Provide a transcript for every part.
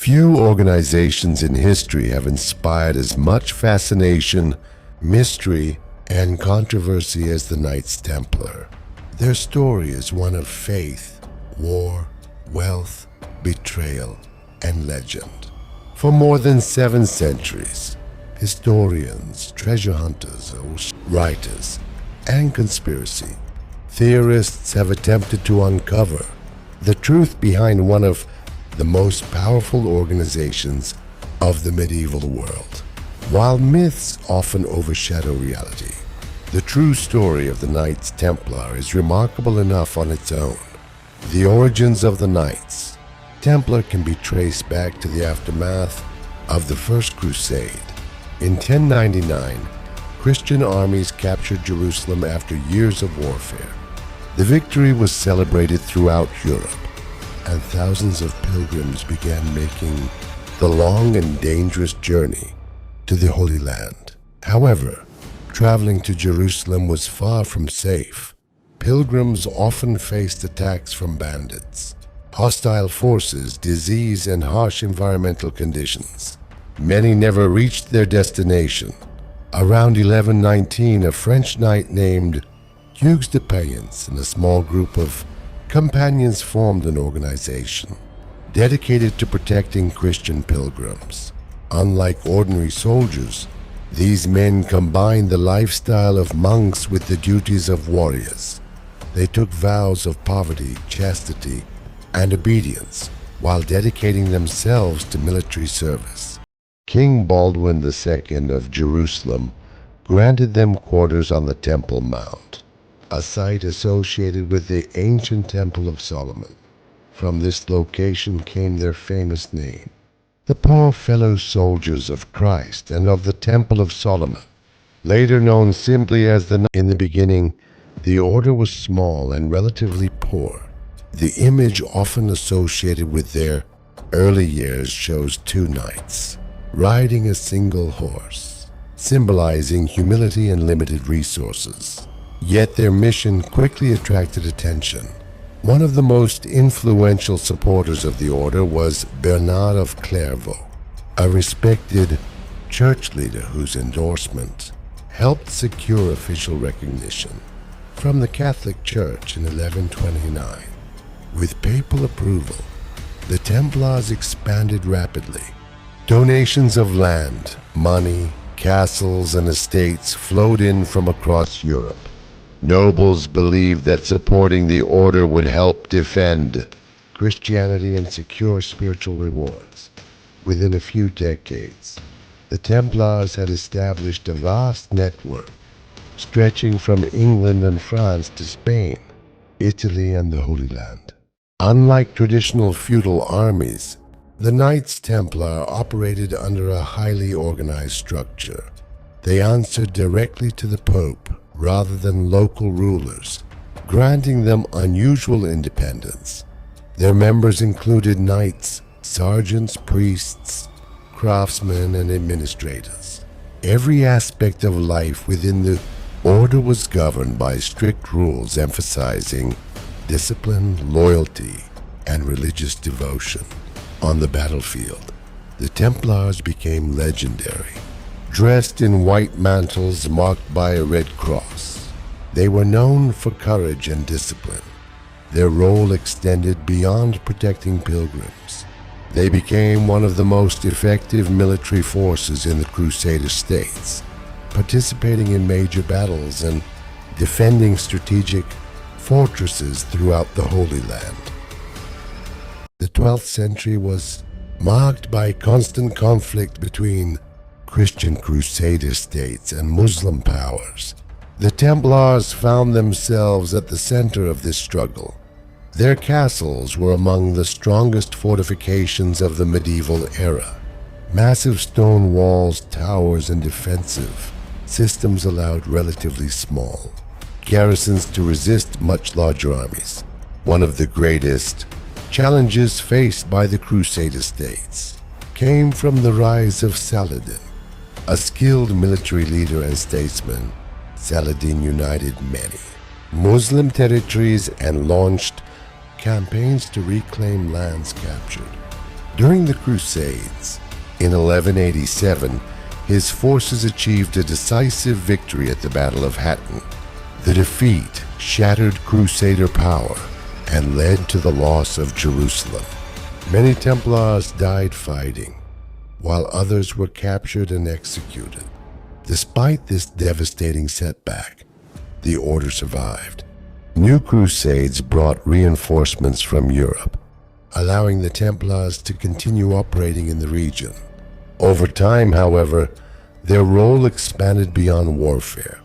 Few organizations in history have inspired as much fascination, mystery, and controversy as the Knights Templar. Their story is one of faith, war, wealth, betrayal, and legend. For more than 7 centuries, historians, treasure hunters, writers, and conspiracy theorists have attempted to uncover the truth behind one of the most powerful organizations of the medieval world. While myths often overshadow reality, the true story of the Knights Templar is remarkable enough on its own. The origins of the Knights Templar can be traced back to the aftermath of the First Crusade. In 1099, Christian armies captured Jerusalem after years of warfare. The victory was celebrated throughout Europe, and thousands of pilgrims began making the long and dangerous journey to the Holy Land. However, traveling to Jerusalem was far from safe. Pilgrims often faced attacks from bandits, hostile forces, disease, and harsh environmental conditions. Many never reached their destination. Around 1119, a French knight named Hugues de Payens and a small group of companions formed an organization dedicated to protecting Christian pilgrims. Unlike ordinary soldiers, these men combined the lifestyle of monks with the duties of warriors. They took vows of poverty, chastity, and obedience while dedicating themselves to military service. King Baldwin II of Jerusalem granted them quarters on the Temple Mount, a site associated with the ancient Temple of Solomon. From this location came their famous name, the Poor Fellow Soldiers of Christ and of the Temple of Solomon, later known simply as the Knights. In the beginning, the order was small and relatively poor. The image often associated with their early years shows 2 knights riding a single horse, symbolizing humility and limited resources. Yet their mission quickly attracted attention. One of the most influential supporters of the order was Bernard of Clairvaux, a respected church leader whose endorsement helped secure official recognition from the Catholic Church in 1129. With papal approval, the Templars expanded rapidly. Donations of land, money, castles, and estates flowed in from across Europe. Nobles believed that supporting the order would help defend Christianity and secure spiritual rewards. Within a few decades, the Templars had established a vast network stretching from England and France to Spain, Italy, and the Holy Land. Unlike traditional feudal armies, the Knights Templar operated under a highly organized structure. They answered directly to the Pope rather than local rulers, granting them unusual independence. Their members included knights, sergeants, priests, craftsmen, and administrators. Every aspect of life within the order was governed by strict rules emphasizing discipline, loyalty, and religious devotion. On the battlefield, the Templars became legendary. Dressed in white mantles marked by a red cross, they were known for courage and discipline. Their role extended beyond protecting pilgrims. They became one of the most effective military forces in the Crusader states, participating in major battles and defending strategic fortresses throughout the Holy Land. The 12th century was marked by constant conflict between Christian Crusader states and Muslim powers. The Templars found themselves at the center of this struggle. Their castles were among the strongest fortifications of the medieval era. Massive stone walls, towers, and defensive systems allowed relatively small garrisons to resist much larger armies. One of the greatest challenges faced by the Crusader states came from the rise of Saladin, a skilled military leader and statesman. Saladin united many Muslim territories and launched campaigns to reclaim lands captured. During the Crusades, in 1187, his forces achieved a decisive victory at the Battle of Hattin. The defeat shattered Crusader power and led to the loss of Jerusalem. Many Templars died fighting, while others were captured and executed. Despite this devastating setback, the order survived. New Crusades brought reinforcements from Europe, allowing the Templars to continue operating in the region. Over time, however, their role expanded beyond warfare.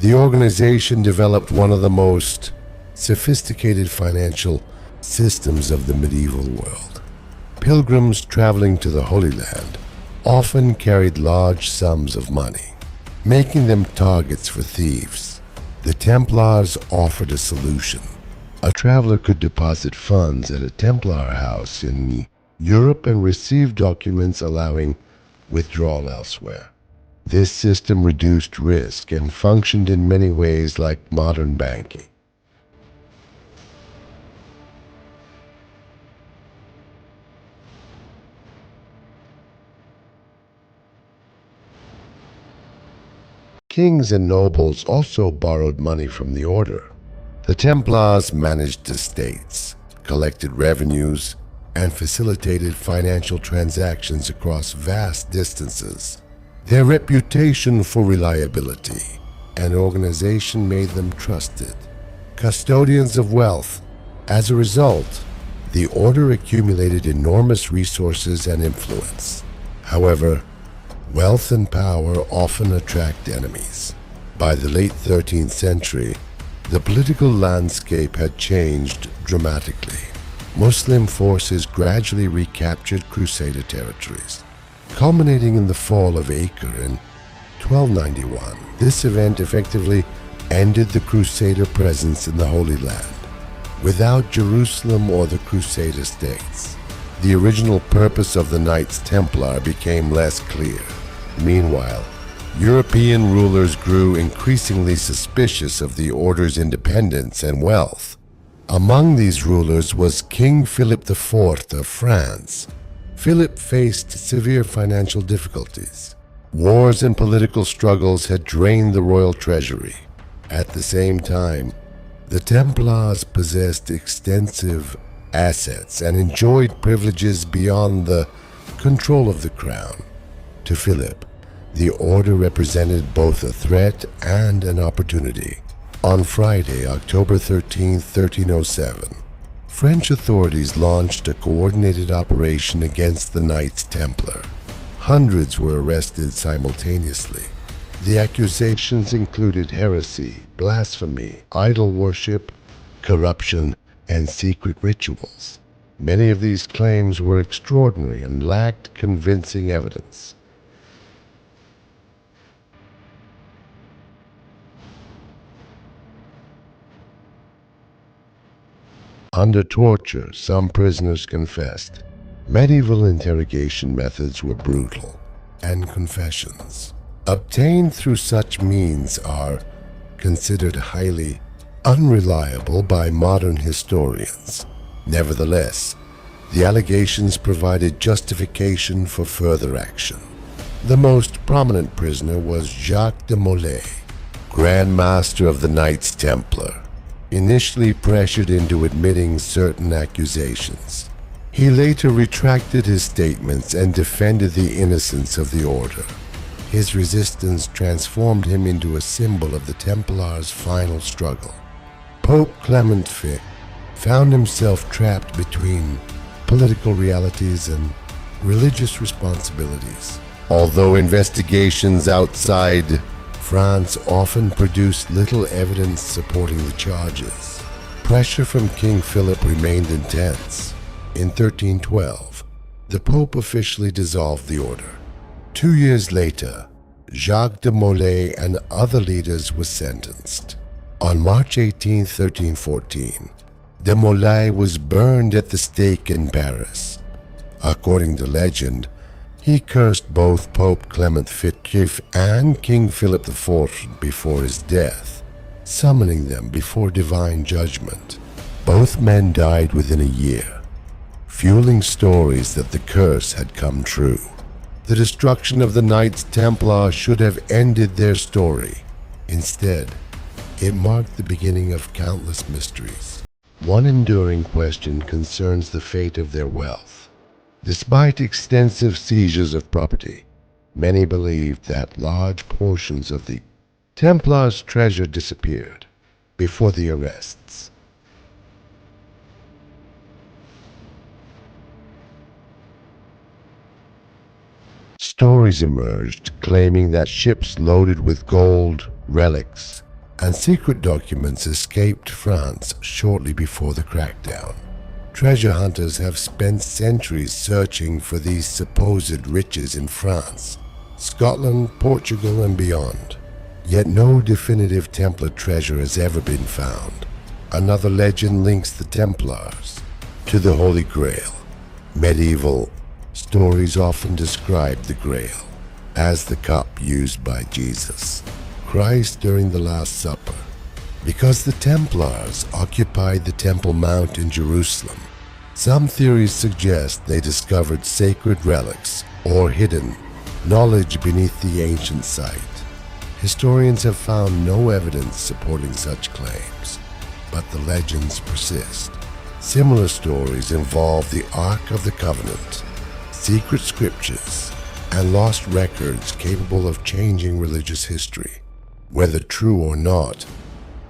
The organization developed one of the most sophisticated financial systems of the medieval world. Pilgrims traveling to the Holy Land often carried large sums of money, making them targets for thieves. The Templars offered a solution. A traveler could deposit funds at a Templar house in Europe and receive documents allowing withdrawal elsewhere. This system reduced risk and functioned in many ways like modern banking. Kings and nobles also borrowed money from the order. The Templars managed estates, collected revenues, and facilitated financial transactions across vast distances. Their reputation for reliability and organization made them trusted custodians of wealth. As a result, the order accumulated enormous resources and influence. However, wealth and power often attract enemies. By the late 13th century, the political landscape had changed dramatically. Muslim forces gradually recaptured Crusader territories, culminating in the fall of Acre in 1291. This event effectively ended the Crusader presence in the Holy Land. Without Jerusalem or the Crusader states, the original purpose of the Knights Templar became less clear. Meanwhile, European rulers grew increasingly suspicious of the order's independence and wealth. Among these rulers was King Philip IV of France. Philip faced severe financial difficulties. Wars and political struggles had drained the royal treasury. At the same time, the Templars possessed extensive assets and enjoyed privileges beyond the control of the crown. To Philip, the order represented both a threat and an opportunity. On Friday, October 13, 1307, French authorities launched a coordinated operation against the Knights Templar. Hundreds were arrested simultaneously. The accusations included heresy, blasphemy, idol worship, corruption, and secret rituals. Many of these claims were extraordinary and lacked convincing evidence. Under torture, some prisoners confessed. Medieval interrogation methods were brutal, and confessions obtained through such means are considered highly unreliable by modern historians. Nevertheless, the allegations provided justification for further action. The most prominent prisoner was Jacques de Molay, Grand Master of the Knights Templar. Initially pressured into admitting certain accusations, he later retracted his statements and defended the innocence of the order. His resistance transformed him into a symbol of the Templars' final struggle. Pope Clement V found himself trapped between political realities and religious responsibilities. Although investigations outside France often produced little evidence supporting the charges, pressure from King Philip remained intense. In 1312, the Pope officially dissolved the order. 2 years later, Jacques de Molay and other leaders were sentenced. On March 18, 1314, de Molay was burned at the stake in Paris. According to legend, he cursed both Pope Clement V and King Philip IV before his death, summoning them before divine judgment. Both men died within a year. fueling stories that the curse had come true. The destruction of the Knights Templar should have ended their story. Instead, it marked the beginning of countless mysteries. One enduring question concerns the fate of their wealth. Despite extensive seizures of property, many believed that large portions of the Templars' treasure disappeared before the arrests. Stories emerged claiming that ships loaded with gold, relics, and secret documents escaped France shortly before the crackdown. Treasure hunters have spent centuries searching for these supposed riches in France, Scotland, Portugal, and beyond. Yet no definitive Templar treasure has ever been found. Another legend links the Templars to the Holy Grail. Medieval stories often describe the Grail as the cup used by Jesus Christ during the Last Supper. Because the Templars occupied the Temple Mount in Jerusalem, some theories suggest they discovered sacred relics or hidden knowledge beneath the ancient site. Historians have found no evidence supporting such claims, but the legends persist. Similar stories involve the Ark of the Covenant, secret scriptures, and lost records capable of changing religious history. Whether true or not,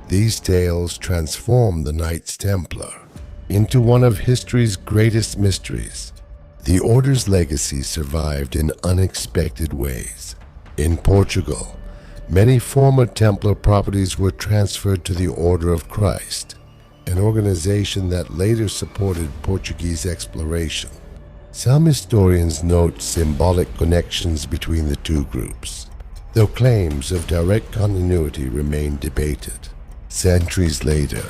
these tales transform the Knights Templar into one of history's greatest mysteries. The Order's legacy survived in unexpected ways. In Portugal, many former Templar properties were transferred to the Order of Christ, an organization that later supported Portuguese exploration. Some historians note symbolic connections between the two groups, though claims of direct continuity remain debated. Centuries later,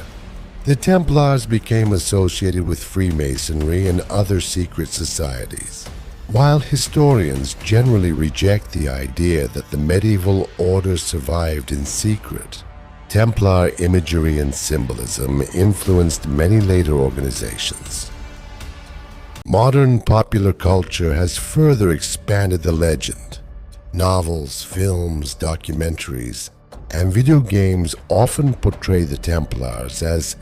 the Templars became associated with Freemasonry and other secret societies. While historians generally reject the idea that the medieval order survived in secret, Templar imagery and symbolism influenced many later organizations. Modern popular culture has further expanded the legend. Novels, films, documentaries, and video games often portray the Templars as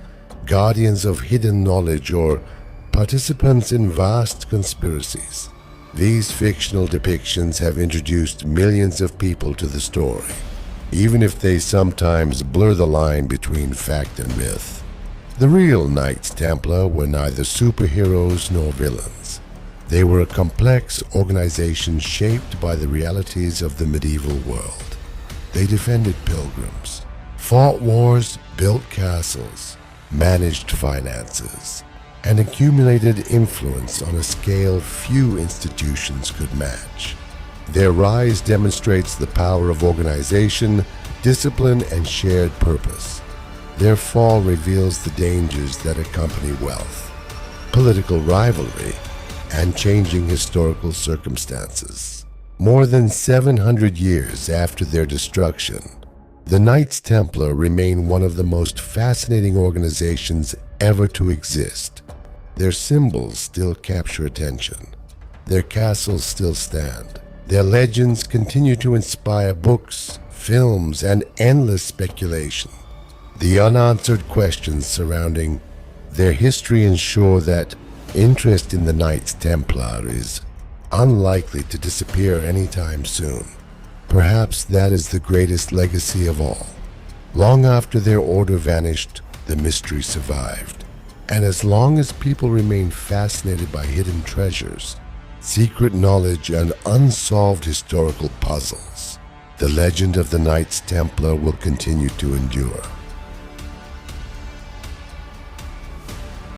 guardians of hidden knowledge or participants in vast conspiracies. These fictional depictions have introduced millions of people to the story, even if they sometimes blur the line between fact and myth. The real Knights Templar were neither superheroes nor villains. They were a complex organization shaped by the realities of the medieval world. They defended pilgrims, fought wars, built castles, managed finances, and accumulated influence on a scale few institutions could match. Their rise demonstrates the power of organization, discipline, and shared purpose. Their fall reveals the dangers that accompany wealth, political rivalry, and changing historical circumstances. More than 700 years after their destruction, the Knights Templar remain one of the most fascinating organizations ever to exist. Their symbols still capture attention. Their castles still stand. Their legends continue to inspire books, films, and endless speculation. The unanswered questions surrounding their history ensure that interest in the Knights Templar is unlikely to disappear anytime soon. Perhaps that is the greatest legacy of all. Long after their order vanished, the mystery survived. And as long as people remain fascinated by hidden treasures, secret knowledge, and unsolved historical puzzles, the legend of the Knights Templar will continue to endure.